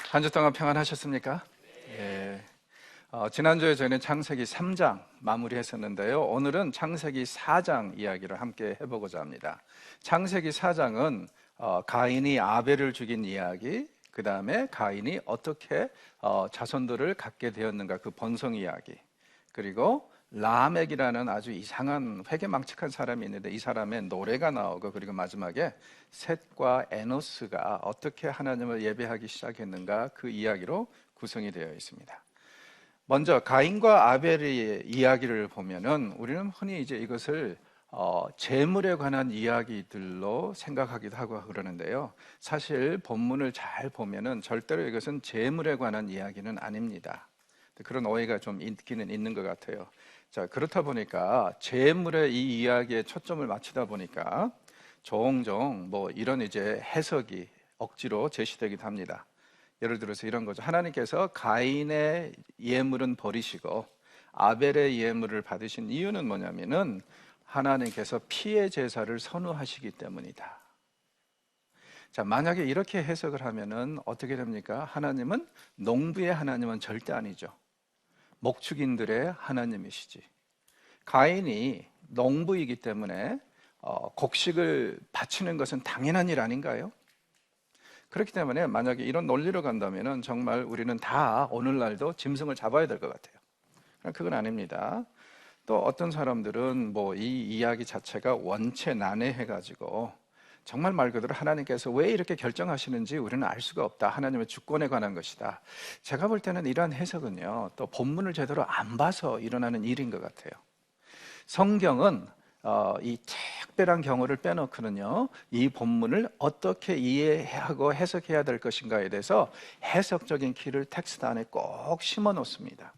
한 주 동안 평안하셨습니까? 예. 지난주에 저희는 창세기 3장 마무리했었는데요. 오늘은 창세기 4장 이야기를 함께 해보고자 합니다. 창세기 4장은 가인이 아벨을 죽인 이야기, 그 다음에 가인이 어떻게 자손들을 갖게 되었는가 그 번성 이야기, 그리고 라멕이라는 아주 이상한 회개망측한 사람이 있는데 이 사람의 노래가 나오고, 그리고 마지막에 셋과 에노스가 어떻게 하나님을 예배하기 시작했는가 그 이야기로 구성이 되어 있습니다. 먼저 가인과 아벨의 이야기를 보면은 우리는 흔히 이제 이것을 재물에 관한 이야기들로 생각하기도 하고 그러는데요. 사실 본문을 잘 보면은 절대로 이것은 재물에 관한 이야기는 아닙니다. 그런 오해가 좀 있기는 있는 것 같아요. 자, 그렇다 보니까 재물의 이 이야기에 초점을 맞추다 보니까 종종 뭐 이런 이제 해석이 억지로 제시되기도 합니다. 예를 들어서 이런 거죠. 하나님께서 가인의 예물은 버리시고 아벨의 예물을 받으신 이유는 뭐냐면은 하나님께서 피의 제사를 선호하시기 때문이다. 자, 만약에 이렇게 해석을 하면은 어떻게 됩니까? 하나님은 농부의 하나님은 절대 아니죠. 목축인들의 하나님이시지. 가인이 농부이기 때문에 곡식을 바치는 것은 당연한 일 아닌가요? 그렇기 때문에 만약에 이런 논리로 간다면 정말 우리는 다 오늘날도 짐승을 잡아야 될 것 같아요. 그건 아닙니다. 또 어떤 사람들은 뭐 이 이야기 자체가 원체 난해해가지고 정말 말 그대로 하나님께서 왜 이렇게 결정하시는지 우리는 알 수가 없다. 하나님의 주권에 관한 것이다. 제가 볼 때는 이러한 해석은요, 또 본문을 제대로 안 봐서 일어나는 일인 것 같아요. 성경은 이 특별한 경우를 빼놓고는요, 이 본문을 어떻게 이해하고 해석해야 될 것인가에 대해서 해석적인 키를 텍스트 안에 꼭 심어 놓습니다.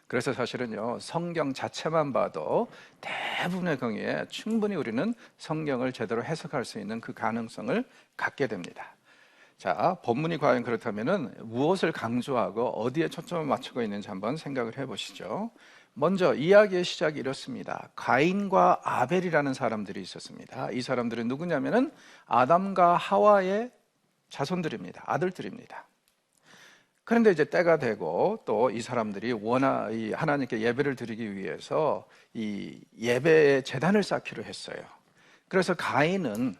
그래서 사실은요, 성경 자체만 봐도 대부분의 경우에 충분히 우리는 성경을 제대로 해석할 수 있는 그 가능성을 갖게 됩니다. 자, 본문이 과연 그렇다면은 무엇을 강조하고 어디에 초점을 맞추고 있는지 한번 생각을 해보시죠. 먼저 이야기의 시작이 이렇습니다. 가인과 아벨이라는 사람들이 있었습니다. 이 사람들은 누구냐면은 아담과 하와의 자손들입니다. 아들들입니다. 그런데 이제 때가 되고 또 이 사람들이 이 하나님께 예배를 드리기 위해서 이 예배의 제단을 쌓기로 했어요. 그래서 가인은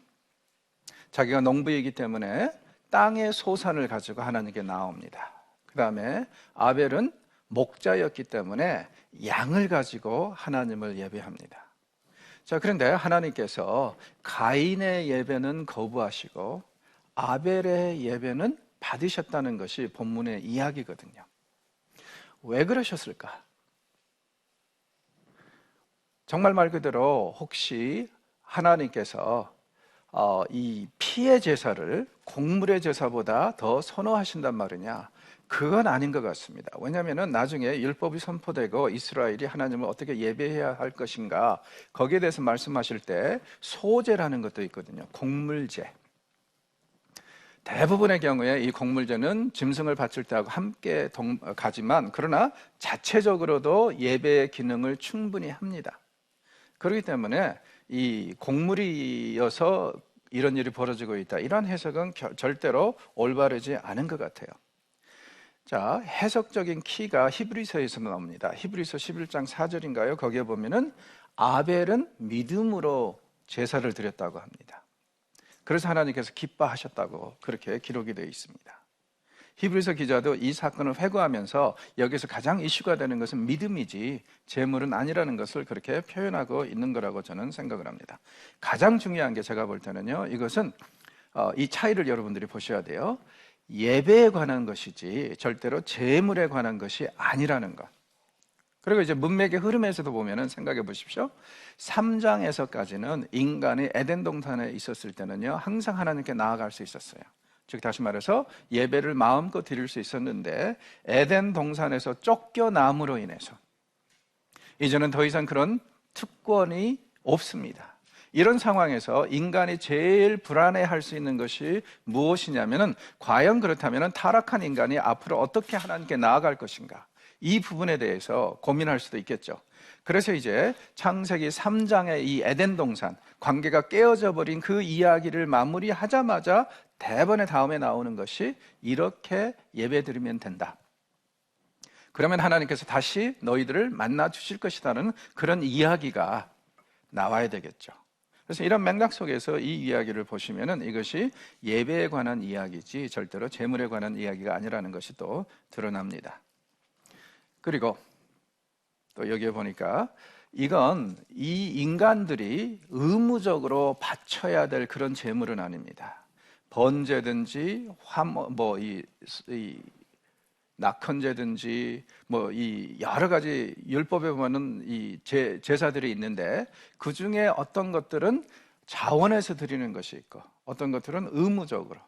자기가 농부이기 때문에 땅의 소산을 가지고 하나님께 나옵니다. 그 다음에 아벨은 목자였기 때문에 양을 가지고 하나님을 예배합니다. 자, 그런데 하나님께서 가인의 예배는 거부하시고 아벨의 예배는 받으셨다는 것이 본문의 이야기거든요. 왜 그러셨을까? 정말 말 그대로 혹시 하나님께서 이 피의 제사를 곡물의 제사보다 더 선호하신단 말이냐? 그건 아닌 것 같습니다. 왜냐하면 나중에 율법이 선포되고 이스라엘이 하나님을 어떻게 예배해야 할 것인가, 거기에 대해서 말씀하실 때 소제라는 것도 있거든요. 곡물제. 대부분의 경우에 이 곡물제는 짐승을 바칠 때하고 함께 가지만, 그러나 자체적으로도 예배의 기능을 충분히 합니다. 그렇기 때문에 이 곡물이어서 이런 일이 벌어지고 있다, 이런 해석은 절대로 올바르지 않은 것 같아요. 자, 해석적인 키가 히브리서에서 나옵니다. 히브리서 11장 4절인가요? 거기에 보면은 아벨은 믿음으로 제사를 드렸다고 합니다. 그래서 하나님께서 기뻐하셨다고 그렇게 기록이 되어 있습니다. 히브리서 기자도 이 사건을 회고하면서 여기서 가장 이슈가 되는 것은 믿음이지 재물은 아니라는 것을 그렇게 표현하고 있는 거라고 저는 생각을 합니다. 가장 중요한 게 제가 볼 때는요, 이것은 이 차이를 여러분들이 보셔야 돼요. 예배에 관한 것이지 절대로 재물에 관한 것이 아니라는 것. 그리고 이제 문맥의 흐름에서도 보면은 생각해 보십시오. 3장에서까지는 인간이 에덴 동산에 있었을 때는요, 항상 하나님께 나아갈 수 있었어요. 즉 다시 말해서 예배를 마음껏 드릴 수 있었는데, 에덴 동산에서 쫓겨남으로 인해서 이제는 더 이상 그런 특권이 없습니다. 이런 상황에서 인간이 제일 불안해할 수 있는 것이 무엇이냐면은, 과연 그렇다면 타락한 인간이 앞으로 어떻게 하나님께 나아갈 것인가, 이 부분에 대해서 고민할 수도 있겠죠. 그래서 이제 창세기 3장의 이 에덴 동산, 관계가 깨어져 버린 그 이야기를 마무리하자마자 대번에 다음에 나오는 것이 이렇게 예배드리면 된다. 그러면 하나님께서 다시 너희들을 만나 주실 것이라는 그런 이야기가 나와야 되겠죠. 그래서 이런 맥락 속에서 이 이야기를 보시면은 이것이 예배에 관한 이야기지 절대로 재물에 관한 이야기가 아니라는 것이 또 드러납니다. 그리고 또 여기에 보니까 이건 이 인간들이 의무적으로 바쳐야 될 그런 재물은 아닙니다. 번제든지 이 낙헌제든지 이 여러 가지 율법에 보면은 이 제사들이 있는데 그 중에 어떤 것들은 자원해서 드리는 것이 있고 어떤 것들은 의무적으로,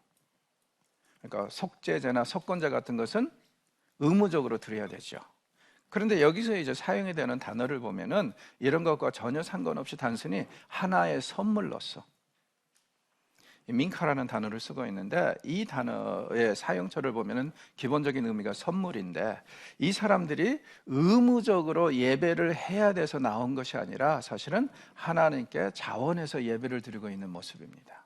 그러니까 속죄제나 속건제 같은 것은 의무적으로 드려야 되죠. 그런데 여기서 이제 사용이 되는 단어를 보면은 이런 것과 전혀 상관없이 단순히 하나의 선물로서 민카라는 단어를 쓰고 있는데 이 단어의 사용처를 보면은 기본적인 의미가 선물인데 이 사람들이 의무적으로 예배를 해야 돼서 나온 것이 아니라 사실은 하나님께 자원해서 예배를 드리고 있는 모습입니다.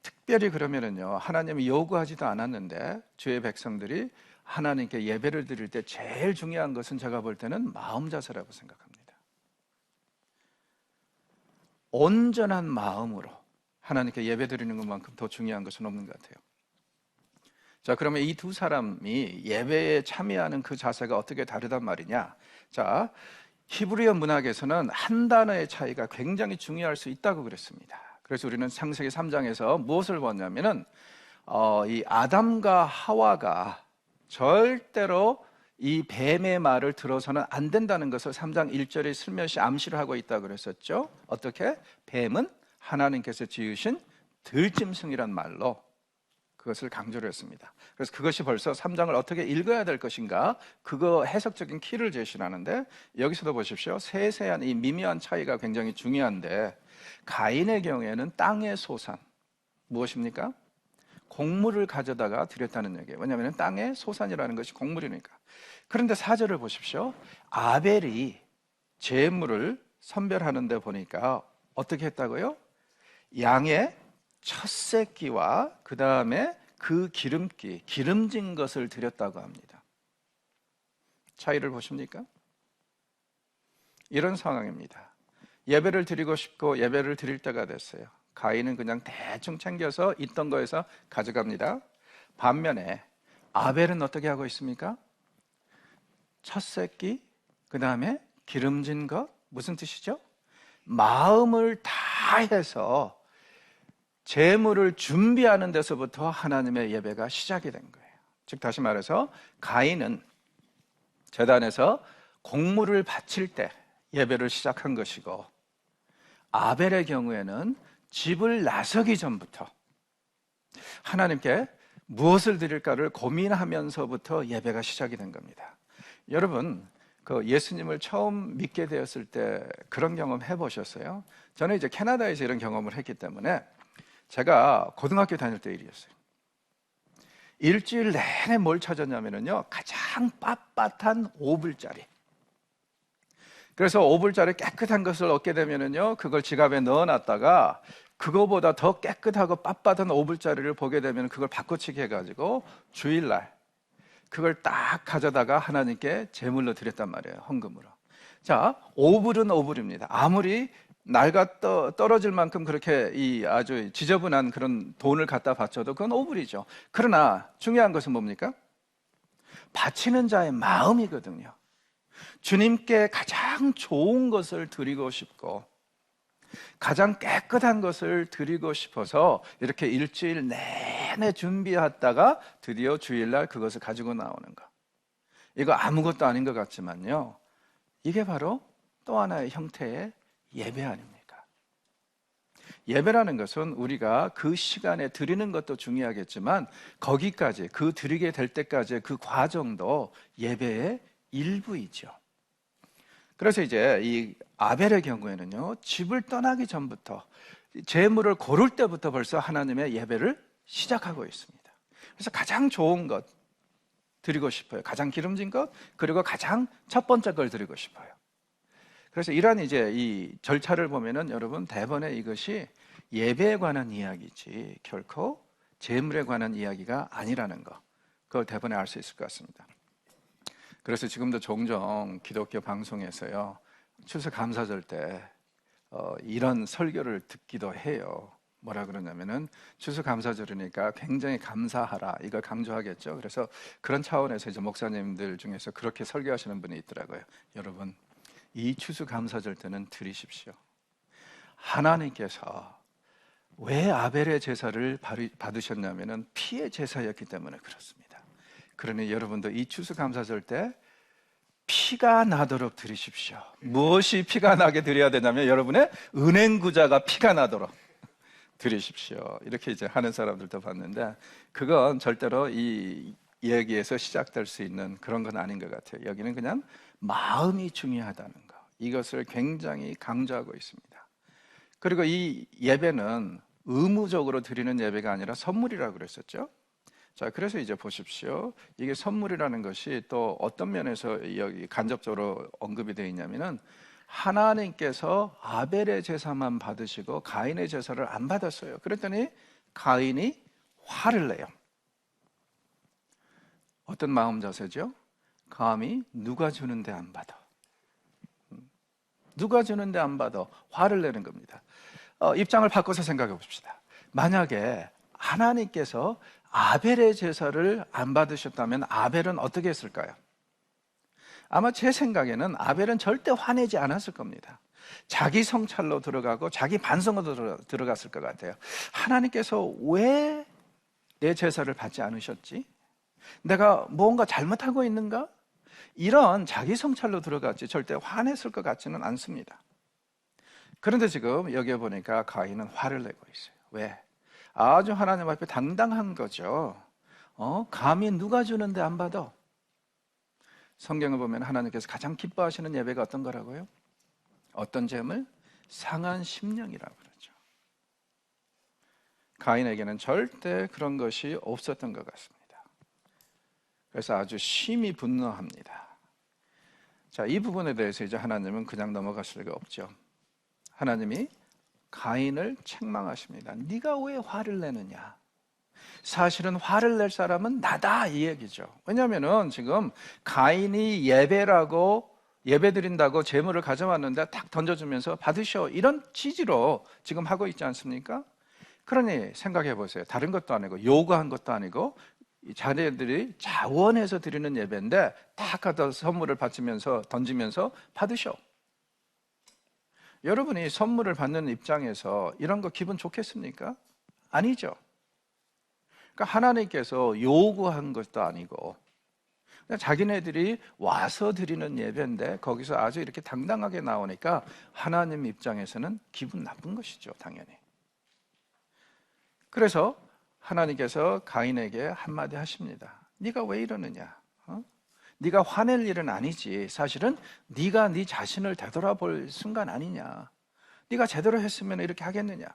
특별히 그러면은요, 하나님이 요구하지도 않았는데 주의 백성들이 하나님께 예배를 드릴 때 제일 중요한 것은 제가 볼 때는 마음 자세라고 생각합니다. 온전한 마음으로 하나님께 예배 드리는 것만큼 더 중요한 것은 없는 것 같아요. 자, 그러면 이 두 사람이 예배에 참여하는 그 자세가 어떻게 다르단 말이냐? 자, 히브리어 문학에서는 한 단어의 차이가 굉장히 중요할 수 있다고 그랬습니다. 그래서 우리는 창세기 3장에서 무엇을 보냐면은 이 아담과 하와가 절대로 이 뱀의 말을 들어서는 안 된다는 것을 3장 1절에 슬며시 암시를 하고 있다고 그랬었죠. 어떻게? 뱀은 하나님께서 지으신 들짐승이란 말로 그것을 강조를 했습니다. 그래서 그것이 벌써 3장을 어떻게 읽어야 될 것인가, 그거 해석적인 키를 제시하는데 여기서도 보십시오. 세세한 이 미묘한 차이가 굉장히 중요한데 가인의 경우에는 땅의 소산, 무엇입니까? 곡물을 가져다가 드렸다는 얘기예요. 왜냐하면 땅의 소산이라는 것이 곡물이니까. 그런데 4절을 보십시오. 아벨이 제물을 선별하는 데 보니까 어떻게 했다고요? 양의 첫 새끼와 그 다음에 그 기름기, 기름진 것을 드렸다고 합니다. 차이를 보십니까? 이런 상황입니다. 예배를 드리고 싶고 예배를 드릴 때가 됐어요. 가인은 그냥 대충 챙겨서 있던 거에서 가져갑니다. 반면에 아벨은 어떻게 하고 있습니까? 첫 새끼, 그 다음에 기름진 것, 무슨 뜻이죠? 마음을 다해서 제물을 준비하는 데서부터 하나님의 예배가 시작이 된 거예요. 즉 다시 말해서 가인은 제단에서 곡물을 바칠 때 예배를 시작한 것이고 아벨의 경우에는 집을 나서기 전부터 하나님께 무엇을 드릴까를 고민하면서부터 예배가 시작이 된 겁니다. 여러분, 그 예수님을 처음 믿게 되었을 때 그런 경험 해보셨어요? 저는 이제 캐나다에서 이런 경험을 했기 때문에 제가 고등학교 다닐 때 일이었어요. 일주일 내내 뭘 찾았냐면요, 가장 빳빳한 오불짜리. 그래서 오불짜리 깨끗한 것을 얻게 되면요, 그걸 지갑에 넣어놨다가 그거보다 더 깨끗하고 빳빳한 오불짜리를 보게 되면 그걸 바꿔치기 해가지고 주일날 그걸 딱 가져다가 하나님께 제물로 드렸단 말이에요, 헌금으로. 자, 오불은 오불입니다. 아무리 낡아 떨어질 만큼 그렇게 이 아주 지저분한 그런 돈을 갖다 바쳐도 그건 오불이죠. 그러나 중요한 것은 뭡니까? 바치는 자의 마음이거든요. 주님께 가장 좋은 것을 드리고 싶고 가장 깨끗한 것을 드리고 싶어서 이렇게 일주일 내내 준비했다가 드디어 주일날 그것을 가지고 나오는 것. 이거 아무것도 아닌 것 같지만요, 이게 바로 또 하나의 형태의 예배 아닙니까? 예배라는 것은 우리가 그 시간에 드리는 것도 중요하겠지만 거기까지, 그 드리게 될 때까지의 그 과정도 예배의 일부이죠. 그래서 이제 이 아벨의 경우에는요, 집을 떠나기 전부터 제물을 고를 때부터 벌써 하나님의 예배를 시작하고 있습니다. 그래서 가장 좋은 것 드리고 싶어요. 가장 기름진 것, 그리고 가장 첫 번째 걸 드리고 싶어요. 그래서 이러한 이제 이 절차를 보면은 여러분 대번에 이것이 예배에 관한 이야기지 결코 재물에 관한 이야기가 아니라는 거, 그걸 대번에 알 수 있을 것 같습니다. 그래서 지금도 종종 기독교 방송에서요, 추수감사절 때 이런 설교를 듣기도 해요. 뭐라 그러냐면은 추수감사절이니까 굉장히 감사하라, 이걸 강조하겠죠. 그래서 그런 차원에서 이제 목사님들 중에서 그렇게 설교하시는 분이 있더라고요. 여러분, 이 추수감사절 때는 드리십시오. 하나님께서 왜 아벨의 제사를 받으셨냐면은 피의 제사였기 때문에 그렇습니다. 그러니 여러분도 이 추수감사절 때 피가 나도록 드리십시오. 무엇이 피가 나게 드려야 되냐면 여러분의 은행구자가 피가 나도록 드리십시오. 이렇게 이제 하는 사람들도 봤는데, 그건 절대로 이 이야기에서 시작될 수 있는 그런 건 아닌 것 같아요. 여기는 그냥 마음이 중요하다는 거, 이것을 굉장히 강조하고 있습니다. 그리고 이 예배는 의무적으로 드리는 예배가 아니라 선물이라고 그랬었죠. 자, 그래서 이제 보십시오. 이게 선물이라는 것이 또 어떤 면에서 여기 간접적으로 언급이 되어 있냐면은, 하나님께서 아벨의 제사만 받으시고 가인의 제사를 안 받았어요. 그랬더니 가인이 화를 내요. 어떤 마음 자세죠? 감히 누가 주는데 안 받아? 누가 주는데 안 받아? 화를 내는 겁니다. 입장을 바꿔서 생각해 봅시다. 만약에 하나님께서 아벨의 제사를 안 받으셨다면 아벨은 어떻게 했을까요? 아마 제 생각에는 아벨은 절대 화내지 않았을 겁니다. 자기 성찰로 들어가고 자기 반성으로 들어갔을 것 같아요. 하나님께서 왜 내 제사를 받지 않으셨지? 내가 뭔가 잘못하고 있는가? 이런 자기 성찰로 들어갔지 절대 화냈을 것 같지는 않습니다. 그런데 지금 여기에 보니까 가인은 화를 내고 있어요. 왜? 아주 하나님 앞에 당당한 거죠. 감히 누가 주는데 안 받아? 성경을 보면 하나님께서 가장 기뻐하시는 예배가 어떤 거라고요? 어떤 제물? 상한 심령이라고 그러죠. 가인에게는 절대 그런 것이 없었던 것 같습니다. 그래서 아주 심히 분노합니다. 자, 이 부분에 대해서 이제 하나님은 그냥 넘어가실 리가 없죠. 하나님이 가인을 책망하십니다. 네가 왜 화를 내느냐? 사실은 화를 낼 사람은 나다, 이 얘기죠. 왜냐하면 지금 가인이 예배 드린다고 재물을 가져왔는데 탁 던져주면서 받으셔, 이런 취지로 지금 하고 있지 않습니까? 그러니 생각해 보세요. 다른 것도 아니고 요구한 것도 아니고 자녀들이 자원해서 드리는 예배인데 딱 갖다 선물을 받으면서 던지면서 받으셔. 여러분이 선물을 받는 입장에서 이런 거 기분 좋겠습니까? 아니죠. 그러니까 하나님께서 요구한 것도 아니고 그냥 자기네들이 와서 드리는 예배인데 거기서 아주 이렇게 당당하게 나오니까 하나님 입장에서는 기분 나쁜 것이죠, 당연히. 그래서 하나님께서 가인에게 한마디 하십니다. 네가 왜 이러느냐? 네가 화낼 일은 아니지. 사실은 네가 네 자신을 되돌아볼 순간 아니냐. 네가 제대로 했으면 이렇게 하겠느냐.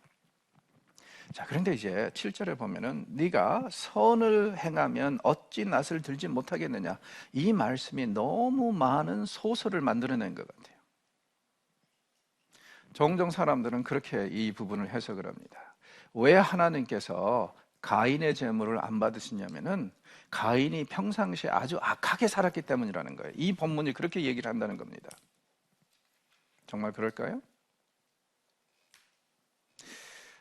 자, 그런데 이제 7절에 보면은 네가 선을 행하면 어찌 낯을 들지 못하겠느냐. 이 말씀이 너무 많은 소설을 만들어낸 것 같아요. 종종 사람들은 그렇게 이 부분을 해석을 합니다. 왜 하나님께서 가인의 제물을 안 받으시냐면은 가인이 평상시에 아주 악하게 살았기 때문이라는 거예요. 이 본문이 그렇게 얘기를 한다는 겁니다. 정말 그럴까요?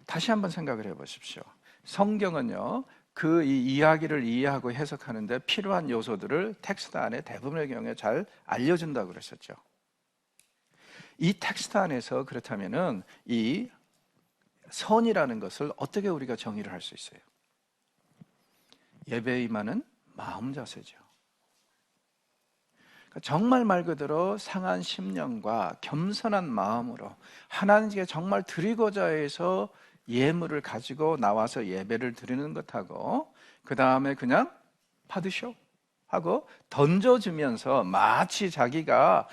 다시 한번 생각을 해보십시오. 성경은요, 그 이 이야기를 이해하고 해석하는데 필요한 요소들을 텍스트 안에 대부분의 경우에 잘 알려준다고 그랬었죠. 이 텍스트 안에서 그렇다면은 이 선이라는 것을 어떻게 우리가 정의를 할 수 있어요? 예배에 임하는 마음 자세죠. 정말 말 그대로 상한 심령과 겸손한 마음으로 하나님께 정말 드리고자 해서 예물을 가지고 나와서 예배를 드리는 것하고, 그 다음에 그냥 받으셔 하고 던져주면서 마치 자기가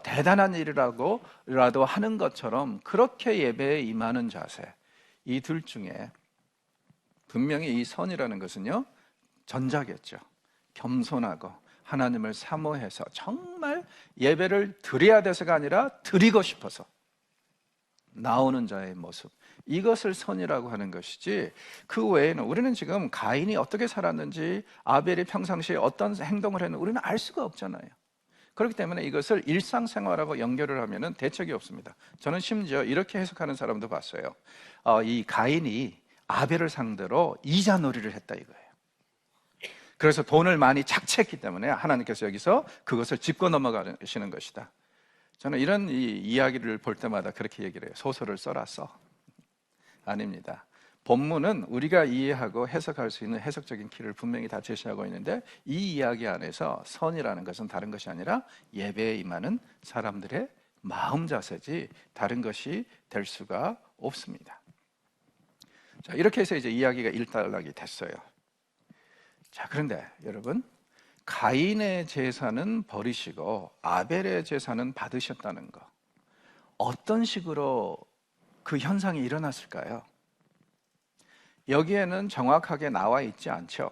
대단한 일이라고라도 하는 것처럼 그렇게 예배에 임하는 자세, 이 둘 중에 분명히 이 선이라는 것은요, 전자겠죠. 겸손하고 하나님을 사모해서 정말 예배를 드려야 돼서가 아니라 드리고 싶어서, 나오는 자의 모습, 이것을 선이라고 하는 것이지, 그 외에는 우리는 지금 가인이 어떻게 살았는지, 아벨이 평상시에 어떤 행동을 했는지 우리는 알 수가 없잖아요. 그렇기 때문에 이것을 일상생활하고 연결을 하면 대책이 없습니다. 저는 심지어 이렇게 해석하는 사람도 봤어요. 이 가인이 아벨을 상대로 이자놀이를 했다 이거예요. 그래서 돈을 많이 착취했기 때문에 하나님께서 여기서 그것을 짚고 넘어가시는 것이다. 저는 이런 이야기를 볼 때마다 그렇게 얘기를 해요. 소설을 써라 써. 아닙니다. 본문은 우리가 이해하고 해석할 수 있는 해석적인 키를 분명히 다 제시하고 있는데, 이 이야기 안에서 선이라는 것은 다른 것이 아니라 예배에 임하는 사람들의 마음 자세지 다른 것이 될 수가 없습니다. 자, 이렇게 해서 이제 이야기가 일단락이 됐어요. 자, 그런데 여러분, 가인의 제사는 버리시고 아벨의 제사는 받으셨다는 거, 어떤 식으로 그 현상이 일어났을까요? 여기에는 정확하게 나와 있지 않죠.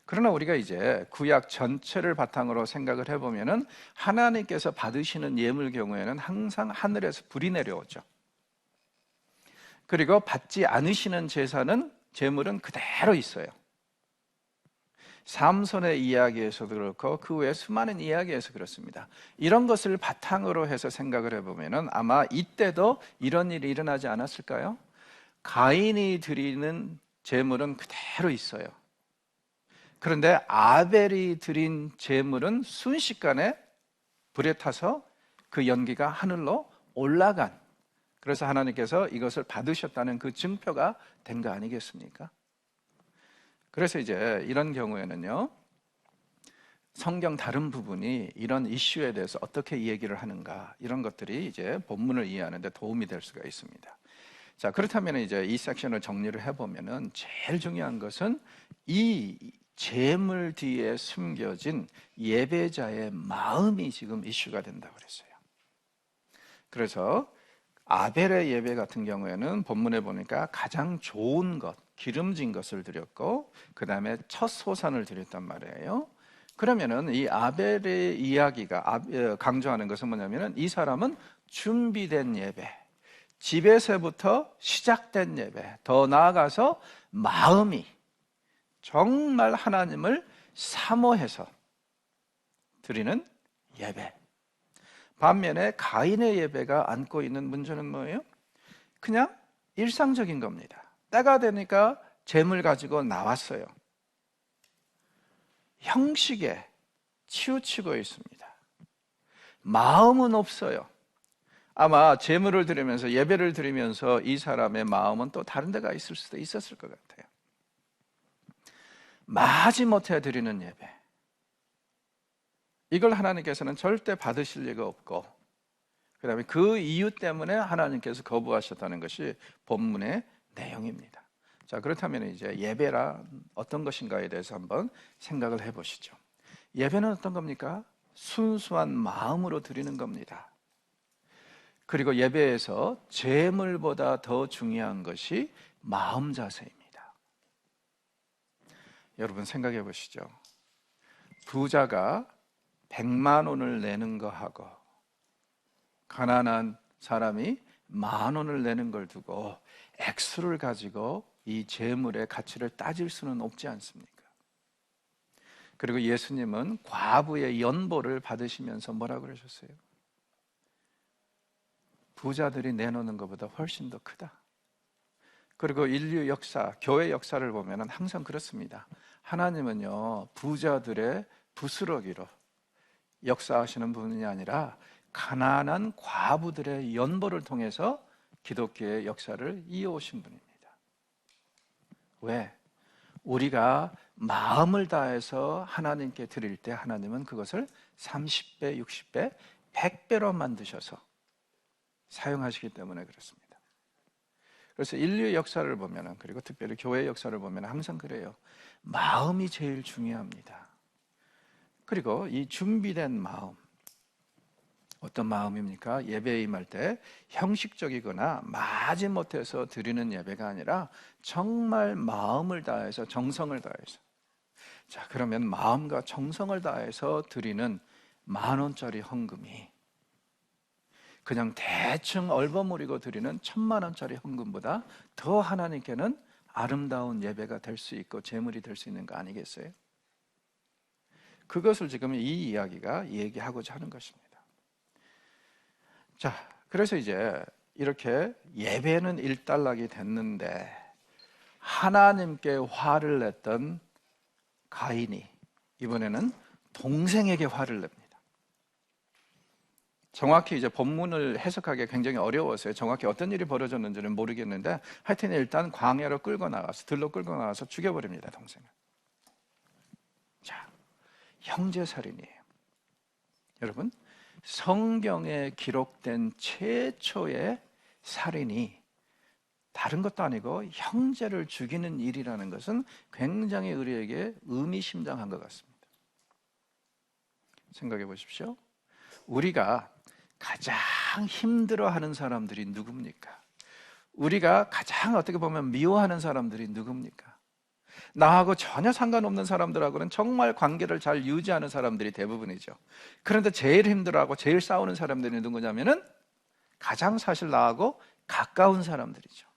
그러나 우리가 이제 구약 전체를 바탕으로 생각을 해보면은 하나님께서 받으시는 예물 경우에는 항상 하늘에서 불이 내려오죠. 그리고 받지 않으시는 제물은 그대로 있어요. 삼손의 이야기에서도 그렇고 그 외에 수많은 이야기에서 그렇습니다. 이런 것을 바탕으로 해서 생각을 해보면은 아마 이때도 이런 일이 일어나지 않았을까요? 가인이 드리는 제물은 그대로 있어요. 그런데 아벨이 드린 제물은 순식간에 불에 타서 그 연기가 하늘로 올라간, 그래서 하나님께서 이것을 받으셨다는 그 증표가 된 거 아니겠습니까? 그래서 이제 이런 경우에는요, 성경 다른 부분이 이런 이슈에 대해서 어떻게 얘기를 하는가, 이런 것들이 이제 본문을 이해하는 데 도움이 될 수가 있습니다. 자, 그렇다면 이제 이 섹션을 정리를 해보면은 제일 중요한 것은 이 제물 뒤에 숨겨진 예배자의 마음이 지금 이슈가 된다고 그랬어요. 그래서 아벨의 예배 같은 경우에는 본문에 보니까 가장 좋은 것, 기름진 것을 드렸고 그 다음에 첫 소산을 드렸단 말이에요. 그러면은 이 아벨의 이야기가 강조하는 것은 뭐냐면은 이 사람은 준비된 예배, 집에서부터 시작된 예배, 더 나아가서 마음이 정말 하나님을 사모해서 드리는 예배. 반면에 가인의 예배가 안고 있는 문제는 뭐예요? 그냥 일상적인 겁니다. 때가 되니까 재물 가지고 나왔어요. 형식에 치우치고 있습니다. 마음은 없어요. 아마 재물을 드리면서, 예배를 드리면서 이 사람의 마음은 또 다른 데가 있을 수도 있었을 것 같아요. 마지못해 드리는 예배, 이걸 하나님께서는 절대 받으실 리가 없고, 그 다음에 그 이유 때문에 하나님께서 거부하셨다는 것이 본문의 내용입니다. 자, 그렇다면 이제 예배란 어떤 것인가에 대해서 한번 생각을 해보시죠. 예배는 어떤 겁니까? 순수한 마음으로 드리는 겁니다. 그리고 예배에서 재물보다 더 중요한 것이 마음 자세입니다. 여러분 생각해 보시죠. 부자가 100만 원을 내는 거하고 가난한 사람이 10,000원을 내는 걸 두고 액수를 가지고 이 재물의 가치를 따질 수는 없지 않습니까? 그리고 예수님은 과부의 연보를 받으시면서 뭐라고 그러셨어요? 부자들이 내놓는 것보다 훨씬 더 크다. 그리고 인류 역사, 교회 역사를 보면 항상 그렇습니다. 하나님은요, 부자들의 부스러기로 역사하시는 분이 아니라 가난한 과부들의 연보를 통해서 기독교의 역사를 이어오신 분입니다. 왜? 우리가 마음을 다해서 하나님께 드릴 때 하나님은 그것을 30배, 60배, 100배로 만드셔서 사용하시기 때문에 그렇습니다. 그래서 인류의 역사를 보면, 그리고 특별히 교회의 역사를 보면 항상 그래요. 마음이 제일 중요합니다. 그리고 이 준비된 마음, 어떤 마음입니까? 예배에 임할 때 형식적이거나 마지못해서 드리는 예배가 아니라 정말 마음을 다해서, 정성을 다해서. 자, 그러면 마음과 정성을 다해서 드리는 10,000원짜리 헌금이 그냥 대충 얼버무리고 드리는 1,000만 원짜리 헌금보다 더 하나님께는 아름다운 예배가 될 수 있고 제물이 될 수 있는 거 아니겠어요? 그것을 지금 이 이야기가 얘기하고자 하는 것입니다. 자, 그래서 이제 이렇게 예배는 일단락이 됐는데 하나님께 화를 냈던 가인이 이번에는 동생에게 화를 냅니다. 정확히 이제 본문을 해석하기 굉장히 어려워서요. 정확히 어떤 일이 벌어졌는지는 모르겠는데 하여튼 일단 광야로 끌고 나가서 들로 끌고 나가서 죽여버립니다, 동생을. 자, 형제살인이에요. 여러분, 성경에 기록된 최초의 살인이 다른 것도 아니고 형제를 죽이는 일이라는 것은 굉장히 우리에게 의미심장한 것 같습니다. 생각해 보십시오. 우리가 가장 힘들어하는 사람들이 누굽니까? 우리가 가장 어떻게 보면 미워하는 사람들이 누굽니까? 나하고 전혀 상관없는 사람들하고는 정말 관계를 잘 유지하는 사람들이 대부분이죠. 그런데 제일 힘들어하고 제일 싸우는 사람들이 누구냐면은 가장 사실 나하고 가까운 사람들이죠.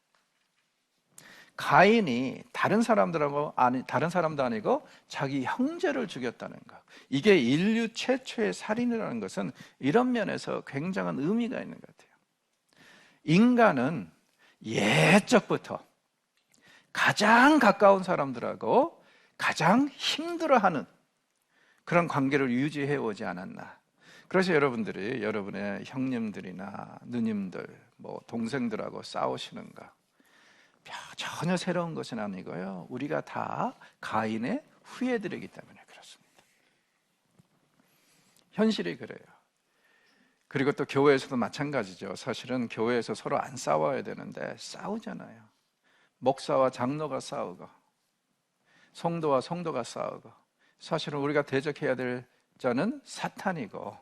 가인이 다른 사람도 아니고 자기 형제를 죽였다는 것. 이게 인류 최초의 살인이라는 것은 이런 면에서 굉장한 의미가 있는 것 같아요. 인간은 예적부터 가장 가까운 사람들하고 가장 힘들어하는 그런 관계를 유지해 오지 않았나. 그래서 여러분들이 여러분의 형님들이나 누님들, 동생들하고 싸우시는가? 전혀 새로운 것은 아니고요. 우리가 다 가인의 후예들이기 때문에 그렇습니다. 현실이 그래요. 그리고 또 교회에서도 마찬가지죠. 사실은 교회에서 서로 안 싸워야 되는데 싸우잖아요. 목사와 장로가 싸우고 성도와 성도가 싸우고 사실은 우리가 대적해야 될 자는 사탄이고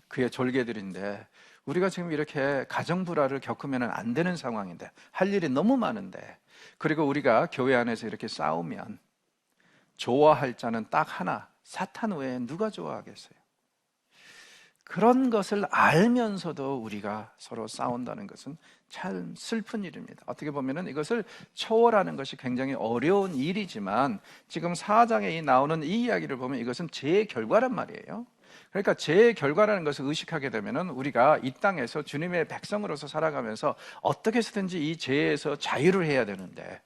그의 졸개들인데 우리가 지금 이렇게 가정불화를 겪으면 안 되는 상황인데 할 일이 너무 많은데 그리고 우리가 교회 안에서 이렇게 싸우면 좋아할 자는 딱 하나, 사탄 외에 누가 좋아하겠어요? 그런 것을 알면서도 우리가 서로 싸운다는 것은 참 슬픈 일입니다. 어떻게 보면 이것을 초월하는 것이 굉장히 어려운 일이지만 지금 4장에 나오는 이 이야기를 보면 이것은 죄의 결과란 말이에요. 그러니까 죄의 결과라는 것을 의식하게 되면 우리가 이 땅에서 주님의 백성으로서 살아가면서 어떻게 해서든지 이 죄에서 자유를 해야 되는데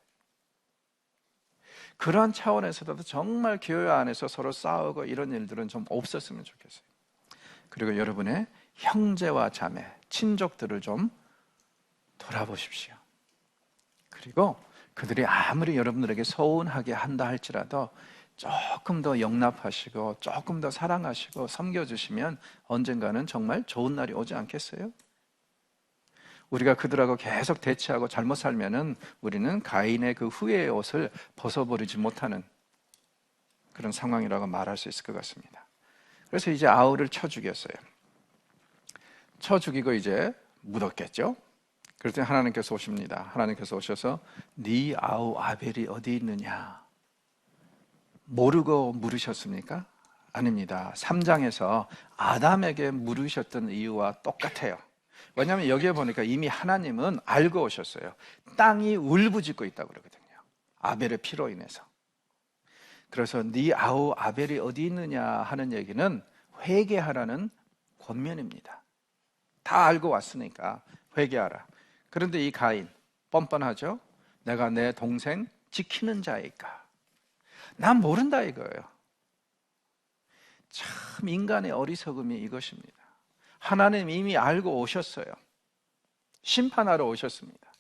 그러한 차원에서도 정말 교회 안에서 서로 싸우고 이런 일들은 좀 없었으면 좋겠어요. 그리고 여러분의 형제와 자매, 친족들을 좀 돌아보십시오. 그리고 그들이 아무리 여러분들에게 서운하게 한다 할지라도 조금 더 용납하시고 조금 더 사랑하시고 섬겨주시면 언젠가는 정말 좋은 날이 오지 않겠어요? 우리가 그들하고 계속 대치하고 잘못 살면은 우리는 가인의 그 후회의 옷을 벗어버리지 못하는 그런 상황이라고 말할 수 있을 것 같습니다. 그래서 이제 아우를 쳐 죽였어요. 쳐 죽이고 이제 묻었겠죠. 그랬더니 하나님께서 오십니다. 하나님께서 오셔서 네 아우 아벨이 어디 있느냐? 모르고 물으셨습니까? 아닙니다. 3장에서 아담에게 물으셨던 이유와 똑같아요. 왜냐하면 여기에 보니까 이미 하나님은 알고 오셨어요. 땅이 울부짖고 있다고 그러거든요. 아벨의 피로 인해서. 그래서 네 아우 아벨이 어디 있느냐 하는 얘기는 회개하라는 권면입니다. 다 알고 왔으니까 회개하라. 그런데 이 가인 뻔뻔하죠? 내가 내 동생 지키는 자일까? 난 모른다 이거예요. 참 인간의 어리석음이 이것입니다. 하나님 이미 알고 오셨어요. 심판하러 오셨습니다.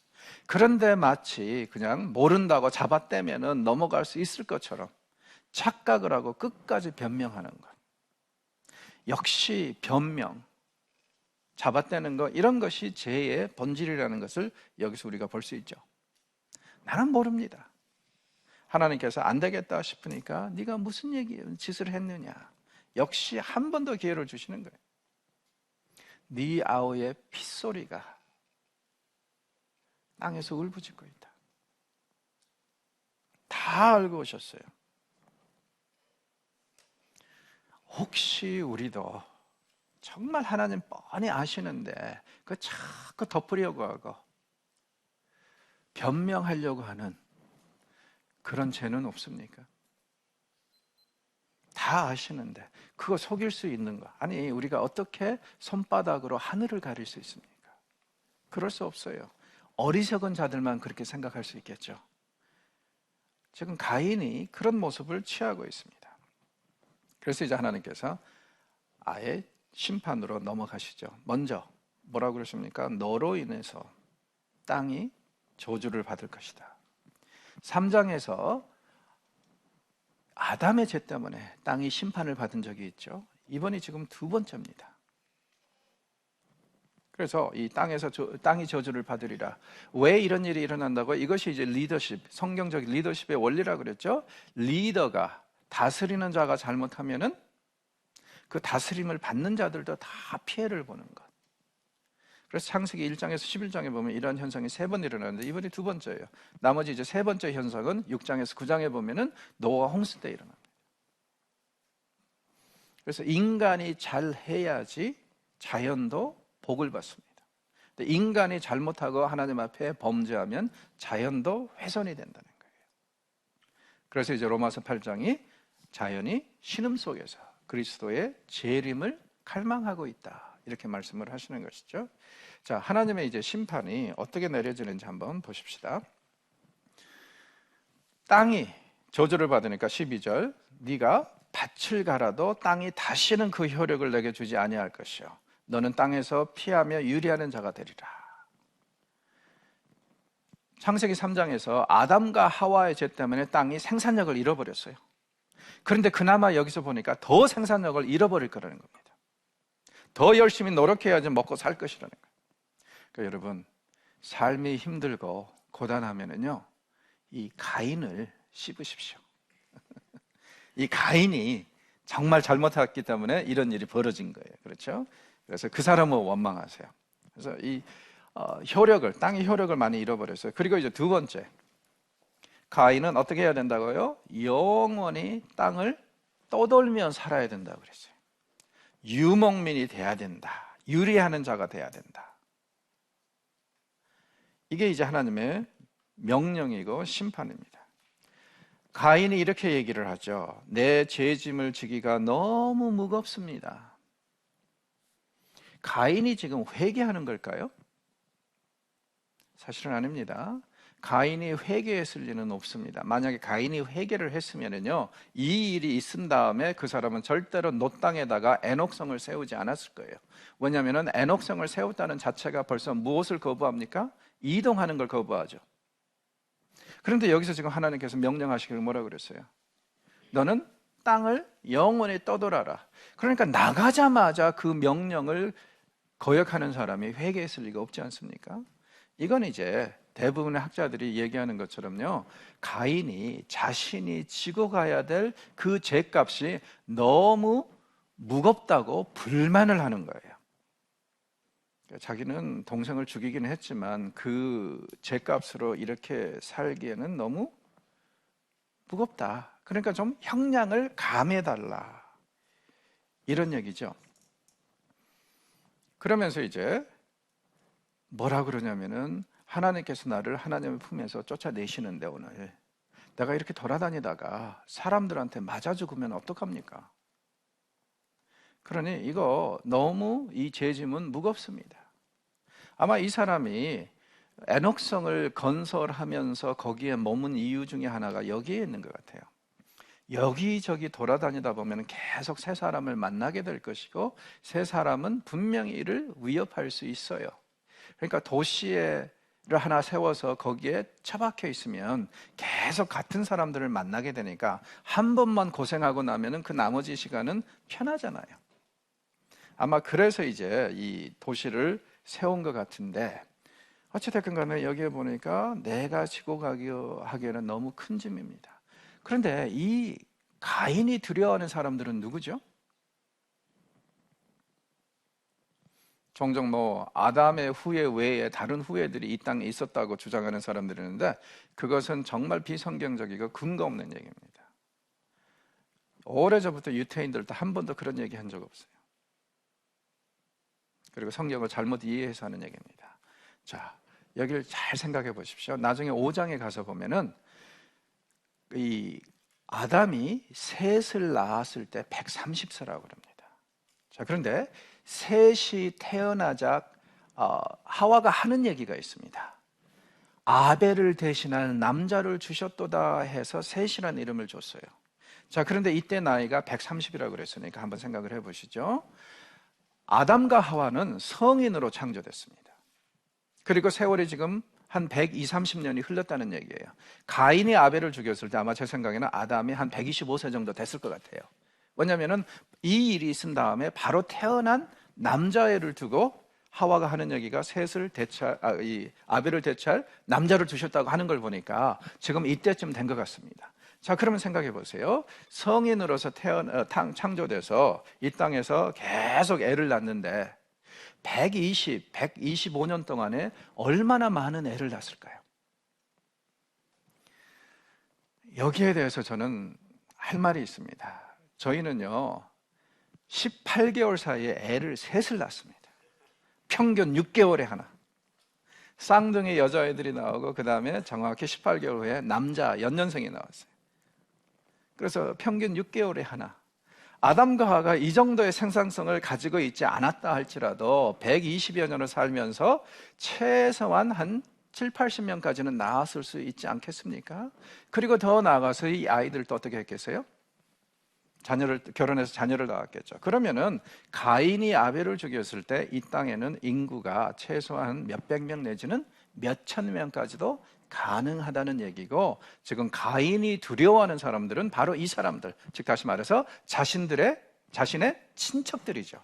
그런데 마치 그냥 모른다고 잡아떼면은 넘어갈 수 있을 것처럼 착각을 하고 끝까지 변명하는 것. 역시 변명, 잡아떼는 것, 이런 것이 죄의 본질이라는 것을 여기서 우리가 볼 수 있죠. 나는 모릅니다. 하나님께서 안 되겠다 싶으니까 네가 무슨 짓을 했느냐. 역시 한 번 더 기회를 주시는 거예요. 네 아우의 핏소리가 땅에서 울부짖고 있다. 다 알고 오셨어요. 혹시 우리도 정말 하나님 뻔히 아시는데 그 자꾸 덮으려고 하고 변명하려고 하는 그런 죄는 없습니까? 다 아시는데 그거 속일 수 있는 거. 아니, 우리가 어떻게 손바닥으로 하늘을 가릴 수 있습니까? 그럴 수 없어요. 어리석은 자들만 그렇게 생각할 수 있겠죠. 지금 가인이 그런 모습을 취하고 있습니다. 그래서 이제 하나님께서 아예 심판으로 넘어가시죠. 먼저 뭐라고 그러십니까? 너로 인해서 땅이 저주를 받을 것이다. 3장에서 아담의 죄 때문에 땅이 심판을 받은 적이 있죠. 이번이 지금 두 번째입니다. 그래서 이 땅이 저주를 받으리라. 왜 이런 일이 일어난다고? 이것이 이제 리더십, 성경적 리더십의 원리라고 그랬죠. 리더가, 다스리는 자가 잘못하면은 그 다스림을 받는 자들도 다 피해를 보는 것. 그래서 창세기 1장에서 11장에 보면 이런 현상이 3번 일어나는데 이번이 두 번째예요. 나머지 이제 세 번째 현상은 6장에서 9장에 보면은 노아 홍수 때 일어납니다. 그래서 인간이 잘해야지 자연도 복을 받습니다. 근데 인간이 잘못하고 하나님 앞에 범죄하면 자연도 훼손이 된다는 거예요. 그래서 이제 로마서 8장이 자연이 신음 속에서 그리스도의 재림을 갈망하고 있다, 이렇게 말씀을 하시는 것이죠. 자, 하나님의 이제 심판이 어떻게 내려지는지 한번 보십시다. 땅이 저주를 받으니까 12절, 네가 밭을 갈아도 땅이 다시는 그 효력을 내게 주지 아니할 것이요 너는 땅에서 피하며 유리하는 자가 되리라. 창세기 3장에서 아담과 하와의 죄 때문에 땅이 생산력을 잃어버렸어요. 그런데 그나마 여기서 보니까 더 생산력을 잃어버릴 거라는 겁니다. 더 열심히 노력해야지 먹고 살 것이라는 거예요. 그러니까 여러분, 삶이 힘들고 고단하면은요, 이 가인을 씹으십시오. 이 가인이 정말 잘못했기 때문에 이런 일이 벌어진 거예요. 그렇죠? 그래서 그 사람을 원망하세요. 그래서 이 땅의 효력을 많이 잃어버렸어요. 그리고 이제 두 번째, 가인은 어떻게 해야 된다고요? 영원히 땅을 떠돌며 살아야 된다고 그랬어요. 유목민이 돼야 된다. 유리하는 자가 돼야 된다. 이게 이제 하나님의 명령이고 심판입니다. 가인이 이렇게 얘기를 하죠. 내 죄짐을 지기가 너무 무겁습니다. 가인이 지금 회개하는 걸까요? 사실은 아닙니다. 가인이 회개했을 리는 없습니다. 만약에 가인이 회개를 했으면요, 이 일이 있은 다음에 그 사람은 절대로 노 땅에다가 에녹성을 세우지 않았을 거예요. 왜냐하면 에녹성을 세웠다는 자체가 벌써 무엇을 거부합니까? 이동하는 걸 거부하죠. 그런데 여기서 지금 하나님께서 명령하시기를 뭐라고 그랬어요? 너는 땅을 영원히 떠돌아라. 그러니까 나가자마자 그 명령을 거역하는 사람이 회개했을 리가 없지 않습니까? 이건 이제 대부분의 학자들이 얘기하는 것처럼요, 가인이 자신이 지고 가야 될 그 죄값이 너무 무겁다고 불만을 하는 거예요. 자기는 동생을 죽이긴 했지만 그 죄값으로 이렇게 살기에는 너무 무겁다. 그러니까 좀 형량을 감해달라, 이런 얘기죠. 그러면서 이제 뭐라 그러냐면은, 하나님께서 나를 하나님의 품에서 쫓아내시는데 오늘 내가 이렇게 돌아다니다가 사람들한테 맞아 죽으면 어떡합니까? 그러니 이거 너무 이 죄짐은 무겁습니다. 아마 이 사람이 에녹성을 건설하면서 거기에 머문 이유 중에 하나가 여기에 있는 것 같아요. 여기저기 돌아다니다 보면 계속 새 사람을 만나게 될 것이고, 새 사람은 분명히 이를 위협할 수 있어요. 그러니까 도시를 하나 세워서 거기에 처박혀 있으면 계속 같은 사람들을 만나게 되니까 한 번만 고생하고 나면은 그 나머지 시간은 편하잖아요. 아마 그래서 이제 이 도시를 세운 것 같은데, 어찌됐건 간에 여기에 보니까 내가 지고 가기에는 너무 큰 짐입니다. 그런데 이 가인이 두려워하는 사람들은 누구죠? 종종 아담의 후예 외에 다른 후예들이 이 땅에 있었다고 주장하는 사람들이 있는데, 그것은 정말 비성경적이고 근거 없는 얘기입니다. 오래전부터 유태인들도 한 번도 그런 얘기 한 적 없어요. 그리고 성경을 잘못 이해해서 하는 얘기입니다. 자, 여기를 잘 생각해 보십시오. 나중에 5장에 가서 보면은 이 아담이 셋을 낳았을 때 130세라고 그럽니다. 자, 그런데 셋이 태어나자 하와가 하는 얘기가 있습니다. 아벨을 대신하는 남자를 주셨도다 해서 셋이라는 이름을 줬어요. 자, 그런데 이때 나이가 130이라고 그랬으니까 한번 생각을 해보시죠. 아담과 하와는 성인으로 창조됐습니다. 그리고 세월이 지금 한 120, 30년이 흘렀다는 얘기예요. 가인이 아벨을 죽였을 때 아마 제 생각에는 아담이 한 125세 정도 됐을 것 같아요. 왜냐하면 이 일이 있은 다음에 바로 태어난 남자애를 두고 하와가 하는 얘기가 셋을 아벨을 대체할 남자를 두셨다고 하는 걸 보니까 지금 이때쯤 된 것 같습니다. 자, 그러면 생각해 보세요. 성인으로서 창조돼서 이 땅에서 계속 애를 낳는데 125년 동안에 얼마나 많은 애를 낳았을까요? 여기에 대해서 저는 할 말이 있습니다. 저희는요 18개월 사이에 애를 셋을 낳습니다. 평균 6개월에 하나. 쌍둥이 여자애들이 나오고 그 다음에 정확히 18개월 후에 남자 연년생이 나왔어요. 그래서 평균 6개월에 하나. 아담과 하와가 이 정도의 생산성을 가지고 있지 않았다 할지라도 120여 년을 살면서 최소한 한 7, 80명까지는 낳았을 수 있지 않겠습니까? 그리고 더 나아가서 이 아이들도 어떻게 했겠어요? 결혼해서 자녀를 낳았겠죠. 그러면은 가인이 아벨을 죽였을 때 이 땅에는 인구가 최소한 몇백 명 내지는 몇천 명까지도 가능하다는 얘기고, 지금 가인이 두려워하는 사람들은 바로 이 사람들, 즉 다시 말해서 자신의 친척들이죠.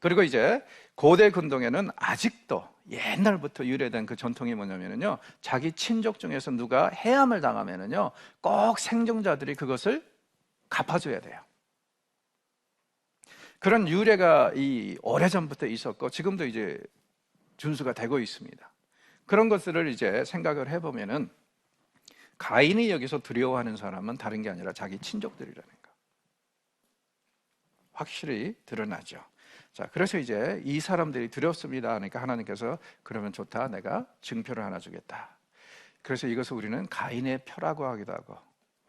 그리고 이제 고대 근동에는 아직도 옛날부터 유래된 그 전통이 뭐냐면요, 자기 친족 중에서 누가 해함을 당하면은요 꼭 생존자들이 그것을 갚아줘야 돼요. 그런 유래가 오래전부터 있었고 지금도 이제 준수가 되고 있습니다. 그런 것들을 이제 생각을 해보면은 가인이 여기서 두려워하는 사람은 다른 게 아니라 자기 친족들이라는 거 확실히 드러나죠. 자, 그래서 이제 이 사람들이 두렵습니다 하니까 하나님께서 그러면 좋다, 내가 증표를 하나 주겠다. 그래서 이것을 우리는 가인의 표라고 하기도 하고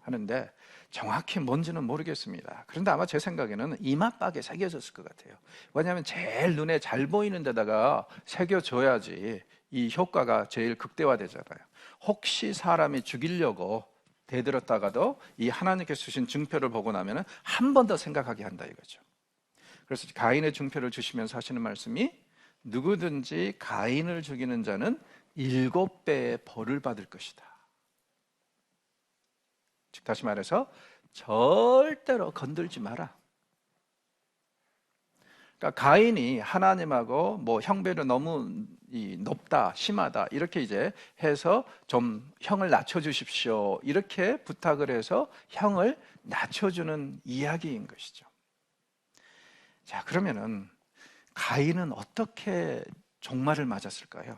하는데 정확히 뭔지는 모르겠습니다. 그런데 아마 제 생각에는 이마박에 새겨졌을 것 같아요. 왜냐하면 제일 눈에 잘 보이는 데다가 새겨줘야지 이 효과가 제일 극대화되잖아요. 혹시 사람이 죽이려고 대들었다가도 이 하나님께서 주신 증표를 보고 나면 한 번 더 생각하게 한다 이거죠. 그래서 가인의 증표를 주시면서 하시는 말씀이, 누구든지 가인을 죽이는 자는 7배의 벌을 받을 것이다. 즉 다시 말해서 절대로 건들지 마라. 그러니까 가인이 하나님하고 뭐 형배를 너무 높다, 심하다 이렇게 이제 해서 좀 형을 낮춰주십시오 이렇게 부탁을 해서 형을 낮춰주는 이야기인 것이죠. 자, 그러면은 가인은 어떻게 종말을 맞았을까요?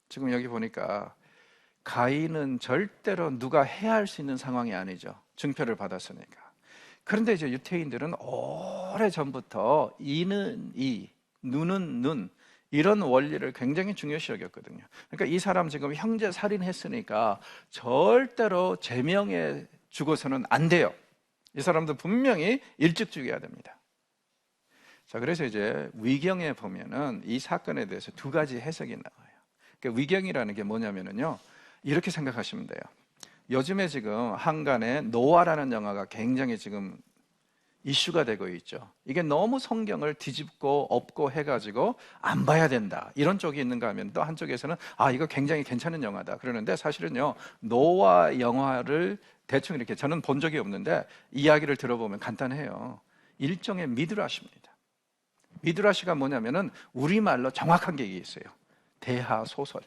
지금 여기 보니까 가인은 절대로 누가 해할 수 있는 상황이 아니죠. 증표를 받았으니까. 그런데 이제 유태인들은 오래전부터 이는 이, 눈은 눈, 이런 원리를 굉장히 중요시 여겼거든요. 그러니까 이 사람 지금 형제 살인했으니까 절대로 제명에 죽어서는 안 돼요. 이 사람도 분명히 일찍 죽여야 됩니다. 자, 그래서 이제 위경에 보면은 이 사건에 대해서 두 가지 해석이 나와요. 그러니까 위경이라는 게 뭐냐면요, 이렇게 생각하시면 돼요. 요즘에 지금 한간에 노아라는 영화가 굉장히 지금 이슈가 되고 있죠. 이게 너무 성경을 뒤집고 엎고 해가지고 안 봐야 된다 이런 쪽이 있는가 하면, 또 한쪽에서는 이거 굉장히 괜찮은 영화다 그러는데, 사실은요 노아 영화를 대충 이렇게 저는 본 적이 없는데 이야기를 들어보면 간단해요. 일종의 미드라시입니다. 미드라시가 뭐냐면은 우리말로 정확한 게 있어요. 대하소설.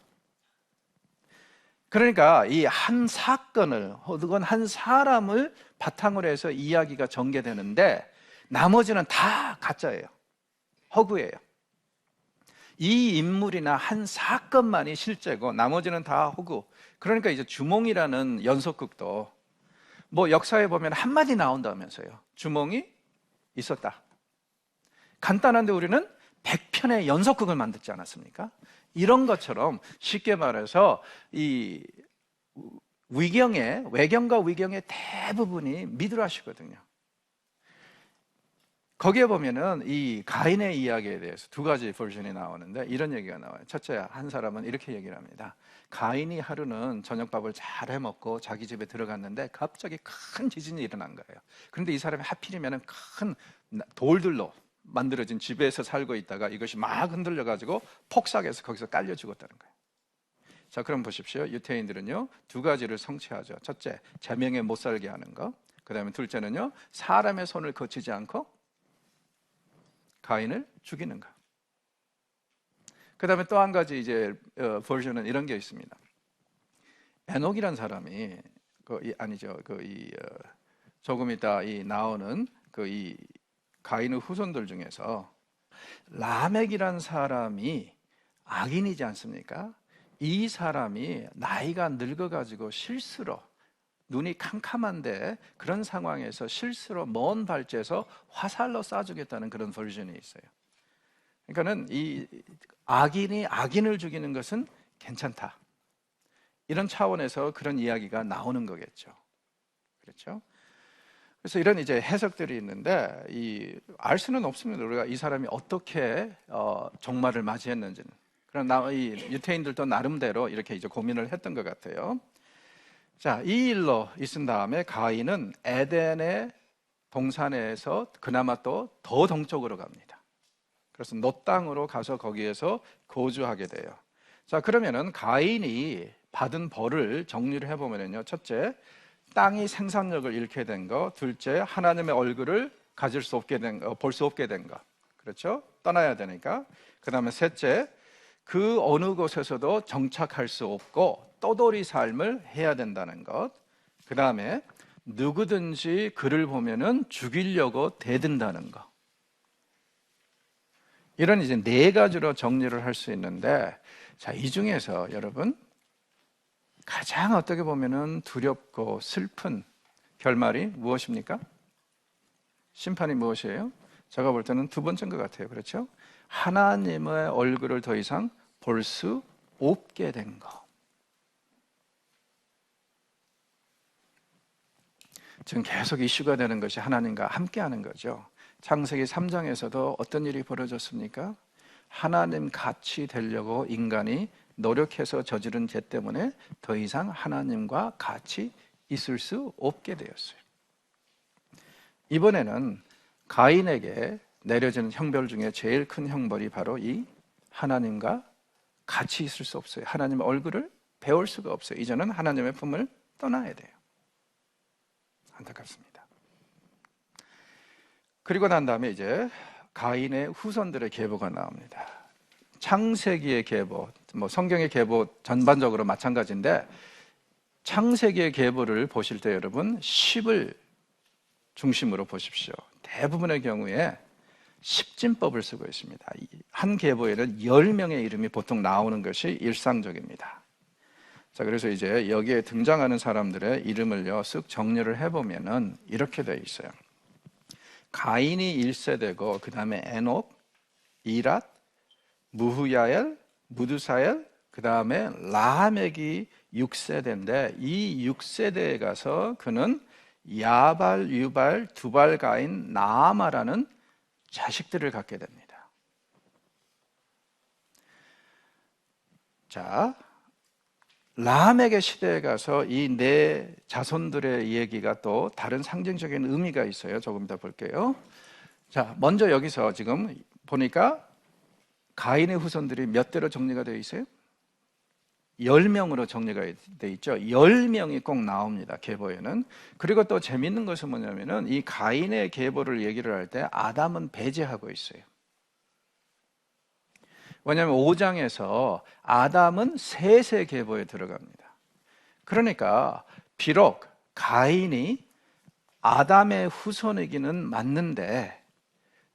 그러니까 이 한 사건을 혹은 한 사람을 바탕으로 해서 이야기가 전개되는데 나머지는 다 가짜예요. 허구예요. 이 인물이나 한 사건만이 실제고 나머지는 다 허구. 그러니까 이제 주몽이라는 연속극도 뭐 역사에 보면 한마디 나온다면서요. 주몽이 있었다. 간단한데 우리는 100편의 연속극을 만들지 않았습니까? 이런 것처럼 쉽게 말해서 이 외경과 위경의 대부분이 미드라시거든요. 거기에 보면은 이 가인의 이야기에 대해서 두 가지 버전이 나오는데 이런 얘기가 나와요. 첫째, 한 사람은 이렇게 얘기를 합니다. 가인이 하루는 저녁밥을 잘 해먹고 자기 집에 들어갔는데 갑자기 큰 지진이 일어난 거예요. 그런데 이 사람이 하필이면 큰 돌들로 만들어진 집에서 살고 있다가 이것이 막 흔들려가지고 폭삭해서 거기서 깔려 죽었다는 거예요. 자, 그럼 보십시오. 유태인들은요, 두 가지를 성취하죠. 첫째, 제명에 못 살게 하는 거. 그 다음에 둘째는요, 사람의 손을 거치지 않고 가인을 죽이는 거. 그 다음에 또 한 가지 이제 버전은 이런 게 있습니다. 에녹이란 사람이 조금 이따 이 나오는 이 가인의 후손들 중에서 라멕이란 사람이 악인이지 않습니까? 이 사람이 나이가 늙어가지고 실수로 눈이 캄캄한데 그런 상황에서 실수로 먼 발제해서 화살로 쏴주겠다는 그런 버전이 있어요. 그러니까는 이 악인이 악인을 죽이는 것은 괜찮다, 이런 차원에서 그런 이야기가 나오는 거겠죠. 그렇죠? 그래서 이런 이제 해석들이 있는데 알 수는 없습니다. 우리가 이 사람이 어떻게 종말을 맞이했는지는. 그러나 이 유태인들도 나름대로 이렇게 이제 고민을 했던 것 같아요. 자, 이 일로 있은 다음에 가인은 에덴의 동산에서 그나마 또 더 동쪽으로 갑니다. 그래서 놋 땅으로 가서 거기에서 거주하게 돼요. 자, 그러면은 가인이 받은 벌을 정리를 해보면요, 첫째, 땅이 생산력을 잃게 된 거. 둘째, 하나님의 얼굴을 가질 수 없게 된 거, 볼 수 없게 된 거. 그렇죠? 떠나야 되니까. 그 다음에 셋째, 그 어느 곳에서도 정착할 수 없고 떠돌이 삶을 해야 된다는 것. 그 다음에 누구든지 그를 보면은 죽이려고 대든다는 것. 이런 이제 네 가지로 정리를 할 수 있는데, 자, 이 중에서 여러분 가장 어떻게 보면은 두렵고 슬픈 결말이 무엇입니까? 심판이 무엇이에요? 제가 볼 때는 두 번째인 것 같아요. 그렇죠? 하나님의 얼굴을 더 이상 볼 수 없게 된 것. 지금 계속 이슈가 되는 것이 하나님과 함께하는 거죠. 창세기 3장에서도 어떤 일이 벌어졌습니까? 하나님 같이 되려고 인간이 노력해서 저지른 죄 때문에 더 이상 하나님과 같이 있을 수 없게 되었어요. 이번에는 가인에게 내려지는 형벌 중에 제일 큰 형벌이 바로 이 하나님과 같이 있을 수 없어요. 하나님의 얼굴을 배울 수가 없어요. 이제는 하나님의 품을 떠나야 돼요. 안타깝습니다. 그리고 난 다음에 이제 가인의 후손들의 계보가 나옵니다. 창세기의 계보, 성경의 계보 전반적으로 마찬가지인데, 창세기의 계보를 보실 때 여러분 10을 중심으로 보십시오. 대부분의 경우에 십진법을 쓰고 있습니다. 한 계보에는 10명의 이름이 보통 나오는 것이 일상적입니다. 자, 그래서 이제 여기에 등장하는 사람들의 이름을요 쓱 정리를 해보면은 이렇게 되어 있어요. 가인이 1세대고 그 다음에 에녹, 이랏, 무후야엘, 무두사엘, 그 다음에 라멕이 6세대인데 이 6세대에 가서 그는 야발, 유발, 두발, 가인, 나아마라는 자식들을 갖게 됩니다. 자, 라멕의 시대에 가서 이 네 자손들의 얘기가 또 다른 상징적인 의미가 있어요. 조금 더 볼게요. 자, 먼저 여기서 지금 보니까 가인의 후손들이 몇 대로 정리가 되어 있어요? 10명으로 정리가 되어 있죠. 10명이 꼭 나옵니다, 계보에는. 그리고 또 재밌는 것은 뭐냐면은 이 가인의 계보를 얘기를 할 때 아담은 배제하고 있어요. 왜냐하면 5장에서 아담은 셋의 계보에 들어갑니다. 그러니까 비록 가인이 아담의 후손이기는 맞는데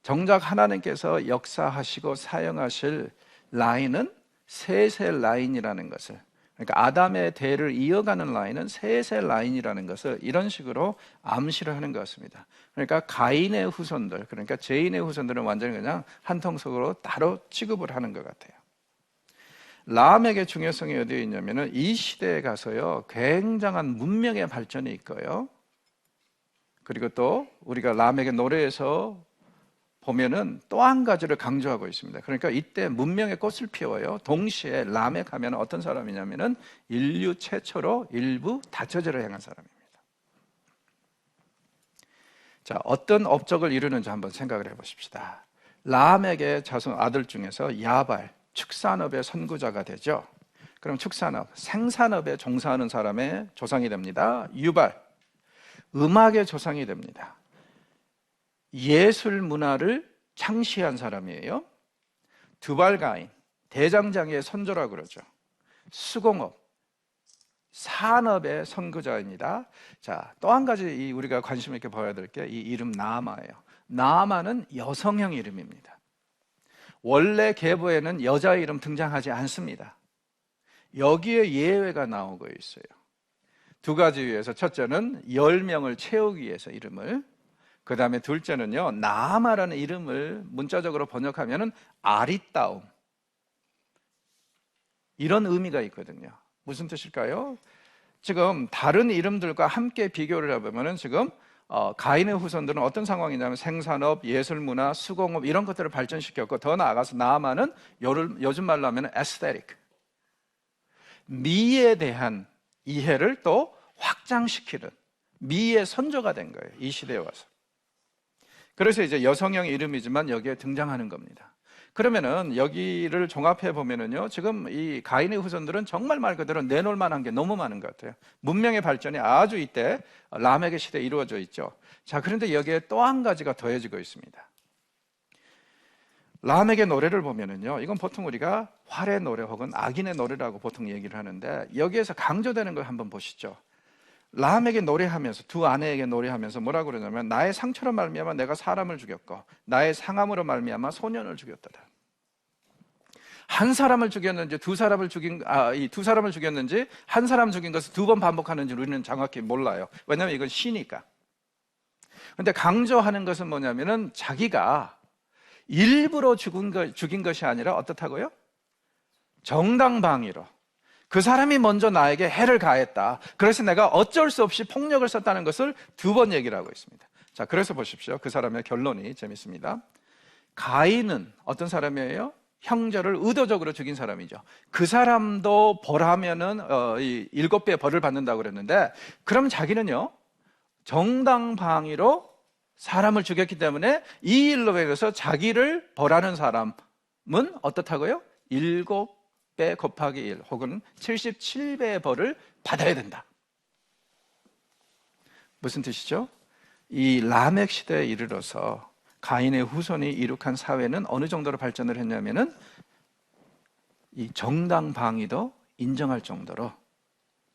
정작 하나님께서 역사하시고 사용하실 라인은 셋의 라인이라는 것을, 그러니까 아담의 대를 이어가는 라인은 셋의 라인이라는 것을 이런 식으로 암시를 하는 것 같습니다. 그러니까 가인의 후손들, 그러니까 죄인의 후손들은 완전히 그냥 한통속으로 따로 취급을 하는 것 같아요. 람에게 중요성이 어디에 있냐면은 이 시대에 가서요, 굉장한 문명의 발전이 있고요. 그리고 또 우리가 람에게 노래에서 보면은 또 한 가지를 강조하고 있습니다. 그러니까 이때 문명의 꽃을 피워요. 동시에 람에 가면 어떤 사람이냐면은 인류 최초로 일부 다처제를 행한 사람입니다. 자, 어떤 업적을 이루는지 한번 생각을 해보십시다. 람에게 자손 아들 중에서 야발, 축산업의 선구자가 되죠. 그럼 축산업, 생산업에 종사하는 사람의 조상이 됩니다. 유발, 음악의 조상이 됩니다. 예술 문화를 창시한 사람이에요. 두발가인, 대장장이의 선조라고 그러죠. 수공업, 산업의 선구자입니다. 자, 또 한 가지 우리가 관심 있게 봐야 될 게 이 이름 나아마예요. 나아마는 여성형 이름입니다. 원래 계보에는 여자 이름 등장하지 않습니다. 여기에 예외가 나오고 있어요. 두 가지 위해서, 첫째는 10명을 채우기 위해서 이름을, 그 다음에 둘째는요, 나아마라는 이름을 문자적으로 번역하면 아리따움, 이런 의미가 있거든요. 무슨 뜻일까요? 지금 다른 이름들과 함께 비교를 해보면 지금 가인의 후손들은 어떤 상황이냐면 생산업, 예술문화, 수공업 이런 것들을 발전시켰고, 더 나아가서 나아마는 요즘 말로 하면 에스테틱, 미에 대한 이해를 또 확장시키는 미의 선조가 된 거예요. 이 시대에 와서. 그래서 이제 여성형 이름이지만 여기에 등장하는 겁니다. 그러면은 여기를 종합해 보면은요, 지금 이 가인의 후손들은 정말 말 그대로 내놓을 만한 게 너무 많은 것 같아요. 문명의 발전이 아주 이때 람에게 시대에 이루어져 있죠. 자, 그런데 여기에 또 한 가지가 더해지고 있습니다. 람에게 노래를 보면은요, 이건 보통 우리가 활의 노래 혹은 악인의 노래라고 보통 얘기를 하는데, 여기에서 강조되는 걸 한번 보시죠. 람에게 노래하면서, 두 아내에게 노래하면서 뭐라고 그러냐면, 나의 상처로 말미암아 내가 사람을 죽였고 나의 상함으로 말미암아 소년을 죽였다. 한 사람을 죽였는지 두 사람을 죽인 이 두 사람을 죽였는지 한 사람 죽인 것을 두 번 반복하는지 우리는 정확히 몰라요. 왜냐하면 이건 시니까. 근데 강조하는 것은 뭐냐면은 자기가 일부러 죽인 것이 아니라 어떻다고요? 정당방위로, 그 사람이 먼저 나에게 해를 가했다, 그래서 내가 어쩔 수 없이 폭력을 썼다는 것을 두 번 얘기를 하고 있습니다. 자, 그래서 보십시오. 그 사람의 결론이 재밌습니다. 가인은 어떤 사람이에요? 형제를 의도적으로 죽인 사람이죠. 그 사람도 벌하면은 7배의 벌을 받는다고 그랬는데, 그럼 자기는요, 정당방위로 사람을 죽였기 때문에 이 일로 인해서 자기를 벌하는 사람은 어떻다고요? 7배 곱하기 1 혹은 77배의 벌을 받아야 된다. 무슨 뜻이죠? 이 라멕 시대에 이르러서 가인의 후손이 이룩한 사회는 어느 정도로 발전을 했냐면은 이 정당방위도 인정할 정도로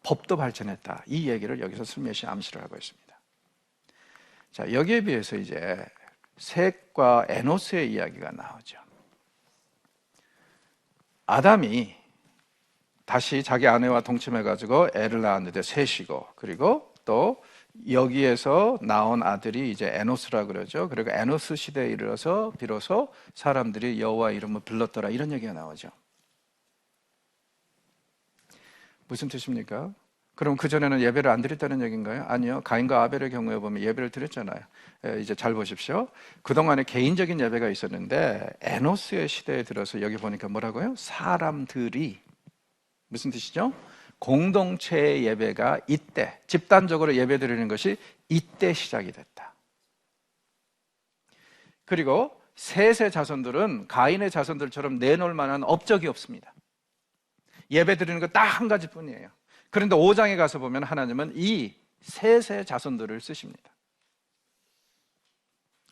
법도 발전했다. 이 얘기를 여기서 슬며시 암시를 하고 있습니다. 자, 여기에 비해서 이제 셋과 에노스의 이야기가 나오죠. 아담이 다시 자기 아내와 동침해가지고 애를 낳았는데 셋이고, 그리고 또 여기에서 나온 아들이 이제 에노스라 그러죠. 그리고 에노스 시대에 이르러서 비로소 사람들이 여호와 이름을 불렀더라, 이런 얘기가 나오죠. 무슨 뜻입니까? 그럼 그전에는 예배를 안 드렸다는 얘기인가요? 아니요. 가인과 아벨의 경우에 보면 예배를 드렸잖아요. 이제 잘 보십시오. 그동안에 개인적인 예배가 있었는데 에노스의 시대에 들어서 여기 보니까 뭐라고요? 사람들이, 무슨 뜻이죠? 공동체의 예배가 이때, 집단적으로 예배 드리는 것이 이때 시작이 됐다. 그리고 셋의 자손들은 가인의 자손들처럼 내놓을 만한 업적이 없습니다. 예배 드리는 거 딱 한 가지뿐이에요. 그런데 5장에 가서 보면 하나님은 이 셋의 자손들을 쓰십니다.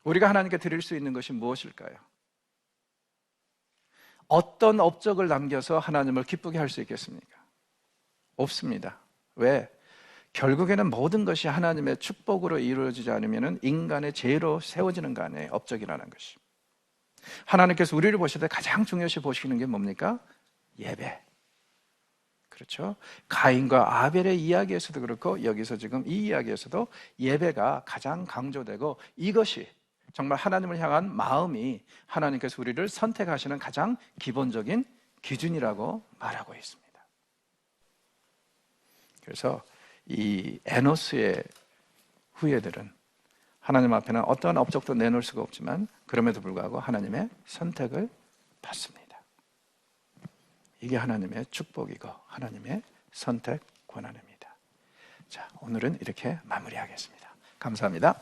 우리가 하나님께 드릴 수 있는 것이 무엇일까요? 어떤 업적을 남겨서 하나님을 기쁘게 할 수 있겠습니까? 없습니다. 왜? 결국에는 모든 것이 하나님의 축복으로 이루어지지 않으면 인간의 죄로 세워지는 거 아니에요, 업적이라는 것이. 하나님께서 우리를 보실 때 가장 중요시 보시는 게 뭡니까? 예배. 그렇죠? 가인과 아벨의 이야기에서도 그렇고 여기서 지금 이 이야기에서도 예배가 가장 강조되고 이것이 정말 하나님을 향한 마음이 하나님께서 우리를 선택하시는 가장 기본적인 기준이라고 말하고 있습니다. 그래서 이 에노스의 후예들은 하나님 앞에는 어떠한 업적도 내놓을 수가 없지만 그럼에도 불구하고 하나님의 선택을 받습니다. 이게 하나님의 축복이고 하나님의 선택 권한입니다. 자, 오늘은 이렇게 마무리하겠습니다. 감사합니다.